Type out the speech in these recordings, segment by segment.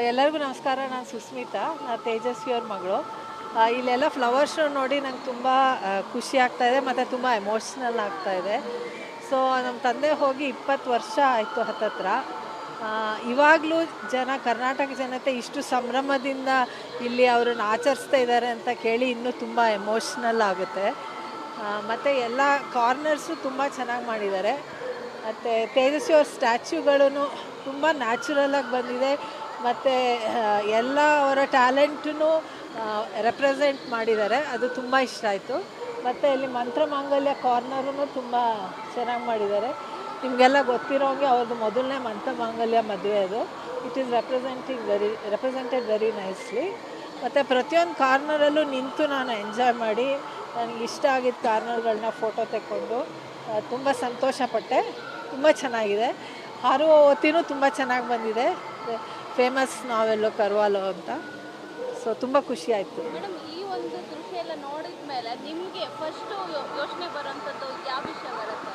ಎಲ್ಲರಿಗೂ ನಮಸ್ಕಾರ. ನಾನು ಸುಸ್ಮಿತಾ, ನಾನು ತೇಜಸ್ವಿ ಅವ್ರ ಮಗಳು. ಇಲ್ಲೆಲ್ಲ ಫ್ಲವರ್ ಶೋ ನೋಡಿ ನಂಗೆ ತುಂಬ ಖುಷಿ ಆಗ್ತಾಯಿದೆ ಮತ್ತು ತುಂಬ ಎಮೋಷ್ನಲ್ ಆಗ್ತಾಯಿದೆ. ಸೊ ನಮ್ಮ ತಂದೆ ಹೋಗಿ 20 ವರ್ಷ ಆಯಿತು ಹತ್ತತ್ರ. ಇವಾಗಲೂ ಕರ್ನಾಟಕ ಜನತೆ ಇಷ್ಟು ಸಂಭ್ರಮದಿಂದ ಇಲ್ಲಿ ಅವ್ರನ್ನ ಆಚರಿಸ್ತಾ ಇದ್ದಾರೆ ಅಂತ ಕೇಳಿ ಇನ್ನೂ ತುಂಬ ಎಮೋಷ್ನಲ್ ಆಗುತ್ತೆ. ಮತ್ತು ಎಲ್ಲ ಕಾರ್ನರ್ಸು ತುಂಬ ಚೆನ್ನಾಗಿ ಮಾಡಿದ್ದಾರೆ. ಮತ್ತು ತೇಜಸ್ವಿ ಅವ್ರ ಸ್ಟ್ಯಾಚ್ಯೂಗಳೂ ತುಂಬ ನ್ಯಾಚುರಲಾಗಿ ಬಂದಿದೆ ಮತ್ತು ಎಲ್ಲ ಅವರ ಟ್ಯಾಲೆಂಟನ್ನು ರೆಪ್ರೆಸೆಂಟ್ ಮಾಡಿದ್ದಾರೆ. ಅದು ತುಂಬ ಇಷ್ಟ ಆಯಿತು. ಮತ್ತು ಇಲ್ಲಿ ಮಂತ್ರಮಾಂಗಲ್ಯ ಕಾರ್ನರೂ ತುಂಬ ಚೆನ್ನಾಗಿ ಮಾಡಿದ್ದಾರೆ. ನಿಮಗೆಲ್ಲ ಗೊತ್ತಿರೋ ಹಾಗೆ ಅವ್ರದ್ದು ಮೊದಲನೇ ಮಂತ್ರಮಾಂಗಲ್ಯ ಮದುವೆ ಅದು. It is represented very nicely. ಮತ್ತು ಪ್ರತಿಯೊಂದು ಕಾರ್ನರಲ್ಲೂ ನಿಂತು ನಾನು ಎಂಜಾಯ್ ಮಾಡಿ ನನಗೆ ಇಷ್ಟ ಆಗಿದ್ದ ಕಾರ್ನರ್ಗಳನ್ನ ಫೋಟೋ ತೆಕ್ಕೊಂಡು ತುಂಬ ಸಂತೋಷಪಟ್ಟೆ. ತುಂಬ ಚೆನ್ನಾಗಿದೆ. ಹಾರುವ ಹೊತ್ತಿನೂ ತುಂಬ ಚೆನ್ನಾಗಿ ಬಂದಿದೆ. ಫೇಮಸ್ ನಾವೆಲ್ಲೋ ಕರ್ವಾಲೋ ಅಂತ. ಸೊ ತುಂಬ ಖುಷಿ ಆಯಿತು. ಮೇಡಮ್, ಈ ಒಂದು ದೃಶ್ಯ ಎಲ್ಲ ನೋಡಿದ ಮೇಲೆ ನಿಮಗೆ ಫಸ್ಟು ಯೋಚನೆ ಬರೋಂಥದ್ದು ಯಾವ ವಿಷಯ ಬರುತ್ತೆ?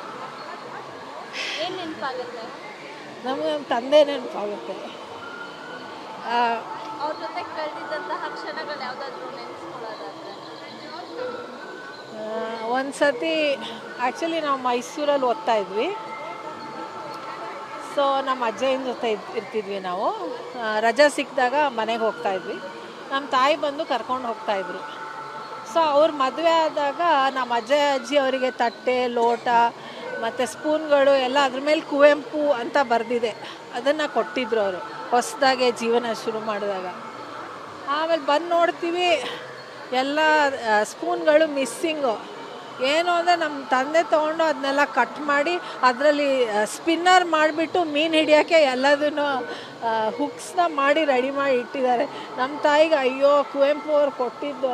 ಏನು ನೆನಪಾಗುತ್ತೆ? ನಮಗೆ ನಮ್ಮ ತಂದೆ ನೆನಪಾಗುತ್ತೆ. ಅವ್ರ ಜೊತೆ ಕಳೆದಿದ್ದಂತಹ ಕ್ಷಣಗಳು ಯಾವುದಾದ್ರೂ ನೆನೆಸ್ಕೊಳ್ಳೋದಾದ್ರೆ? ಒಂದು ಸತಿ ಆ್ಯಕ್ಚುಲಿ ನಾವು ಮೈಸೂರಲ್ಲಿ ಓದ್ತಾ ಇದ್ವಿ. ಸೊ ನಮ್ಮ ಅಜ್ಜನ ಜೊತೆ ಇರ್ತಿದ್ವಿ ನಾವು. ರಜಾ ಸಿಕ್ಕಿದಾಗ ಮನೆಗೆ ಹೋಗ್ತಾಯಿದ್ವಿ. ನಮ್ಮ ತಾಯಿ ಬಂದು ಕರ್ಕೊಂಡು ಹೋಗ್ತಾಯಿದ್ರು. ಸೊ ಅವ್ರ ಮದುವೆ ಆದಾಗ ನಮ್ಮ ಅಜ್ಜಿ ಅವರಿಗೆ ತಟ್ಟೆ, ಲೋಟ ಮತ್ತು ಸ್ಪೂನ್ಗಳು ಎಲ್ಲ ಅದ್ರ ಮೇಲೆ ಕುವೆಂಪು ಅಂತ ಬರೆದಿದೆ. ಅದನ್ನು ಕೊಟ್ಟಿದ್ರು ಅವರು ಹೊಸದಾಗೆ ಜೀವನ ಶುರು ಮಾಡಿದಾಗ. ಆಮೇಲೆ ಬಂದು ನೋಡ್ತೀವಿ ಎಲ್ಲ ಸ್ಪೂನ್ಗಳು ಮಿಸ್ಸಿಂಗು. ಏನು ಅಂದರೆ ನಮ್ಮ ತಂದೆ ತೊಗೊಂಡು ಅದನ್ನೆಲ್ಲ ಕಟ್ ಮಾಡಿ ಅದರಲ್ಲಿ ಸ್ಪಿನ್ನರ್ ಮಾಡಿಬಿಟ್ಟು ಮೀನು ಹಿಡಿಯೋಕ್ಕೆ ಎಲ್ಲದನ್ನು ಹುಕ್ಸ್ನ ಮಾಡಿ ರೆಡಿ ಮಾಡಿ ಇಟ್ಟಿದ್ದಾರೆ. ನಮ್ಮ ತಾಯಿಗೆ ಅಯ್ಯೋ, ಕುವೆಂಪು ಅವ್ರು ಕೊಟ್ಟಿದ್ದು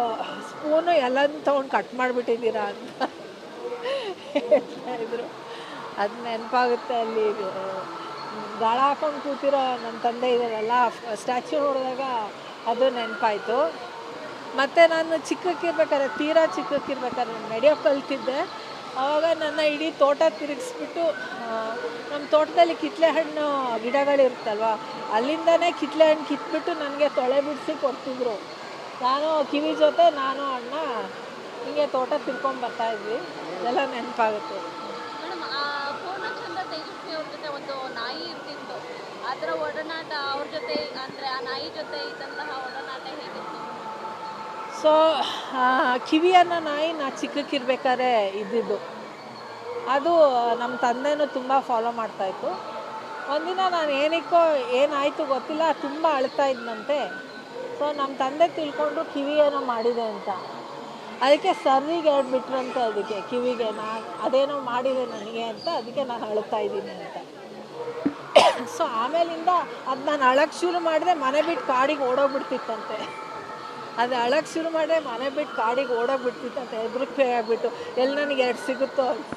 ಸ್ಪೂನು ಎಲ್ಲದನ್ನ ತೊಗೊಂಡು ಕಟ್ ಮಾಡಿಬಿಟ್ಟಿದ್ದೀರಾ ಅಂತ ಹೇಳ್ತಾ ಇದ್ರು. ಅದು ನೆನಪಾಗುತ್ತೆ. ಅಲ್ಲಿ ಗಾಳ ಹಾಕೊಂಡು ಕೂತಿರೋ ನಮ್ಮ ತಂದೆ ಇದ್ದಾರಲ್ಲ, ಸ್ಟ್ಯಾಚ್ಯೂ ನೋಡಿದಾಗ ಅದು ನೆನಪಾಯಿತು. ಮತ್ತು ನಾನು ತೀರಾ ಚಿಕ್ಕಕ್ಕಿರ್ಬೇಕಾದ್ರೆ ನಡೆಯೋ ಕಲ್ತಿದ್ದೆ. ಆವಾಗ ನನ್ನ ಇಡೀ ತೋಟ ತಿರುಗಿಸ್ಬಿಟ್ಟು ನಮ್ಮ ತೋಟದಲ್ಲಿ ಕಿತ್ತಳೆ ಹಣ್ಣು ಗಿಡಗಳಿರುತ್ತಲ್ವ, ಅಲ್ಲಿಂದನೇ ಕಿತ್ತಳೆ ಹಣ್ಣು ಕಿತ್ಬಿಟ್ಟು ನನಗೆ ತೊಳೆ ಬಿಡಿಸಿ ಕೊಡ್ತಿದ್ರು. ನಾನು ಕಿವಿ ಜೊತೆ ನಾನು ಅಣ್ಣ ಹಿಂಗೆ ತೋಟ ತಿರ್ಕೊಂಡ್ಬರ್ತಾಯಿದ್ವಿ. ಇದೆಲ್ಲ ನೆನಪಾಗುತ್ತೆ. ಮೇಡಮ್, ಪೂರ್ಣಚಂದ್ರ ತೇಜಸ್ವಿ ಅವ್ರ ಜೊತೆ ಒಂದು ನಾಯಿ ಇರ್ತಿತ್ತು. ಅದರ ಒಡನಾಟ ಅವ್ರ ಜೊತೆ, ಅಂದರೆ ಆ ನಾಯಿ ಜೊತೆ ಇದ್ದಂತಹ ಒಡನಾಟ ಹೇಗಿತ್ತು? ಸೊ ಕಿವಿ ಅನ್ನೋ ನಾಯಿ ನಾ ಚಿಕ್ಕಕ್ಕಿರ್ಬೇಕಾದ್ರೆ ಇದ್ದಿದ್ದು. ಅದು ನಮ್ಮ ತಂದೆನೂ ತುಂಬ ಫಾಲೋ ಮಾಡ್ತಾಯಿತ್ತು. ಒಂದಿನ ನಾನು ಏನಾಯಿತು ಗೊತ್ತಿಲ್ಲ, ತುಂಬ ಅಳ್ತಾ ಇದ್ದಂತೆ. ಸೊ ನಮ್ಮ ತಂದೆ ತಿಳ್ಕೊಂಡು ಕಿವಿ ಏನೋ ಮಾಡಿದೆ ಅಂತ. ಅದಕ್ಕೆ ಸರ್ರಿಗೆ ಹೇಳ್ಬಿಟ್ರಂತೆ ಅದಕ್ಕೆ ಕಿವಿಗೆ, ಅದೇನೋ ಮಾಡಿದೆ ನನಗೆ ಅಂತ, ಅದಕ್ಕೆ ನಾನು ಅಳ್ತಾ ಇದ್ದೀನಿ ಅಂತ. ಸೊ ಆಮೇಲಿಂದ ಅದು ನಾನು ಅಳಕ್ಕೆ ಶುರು ಮಾಡಿದೆ, ಮನೆ ಬಿಟ್ಟು ಕಾಡಿಗೆ ಓಡೋಗ್ಬಿಡ್ತಿತ್ತಂತೆ. ಅದು ಅಳಕ್ಕೆ ಶುರು ಮಾಡಿದ್ರೆ ಮನೆ ಬಿಟ್ಟು ಕಾಡಿಗೆ ಓಡೋಗ್ಬಿಡ್ತಿತ್ತಂತೆ. ಹೆದರಿಕೆ ಆಗಿಬಿಟ್ಟು ಎಲ್ಲಿ ನನಗೆ 2 ಸಿಗುತ್ತೋ ಅಂತ.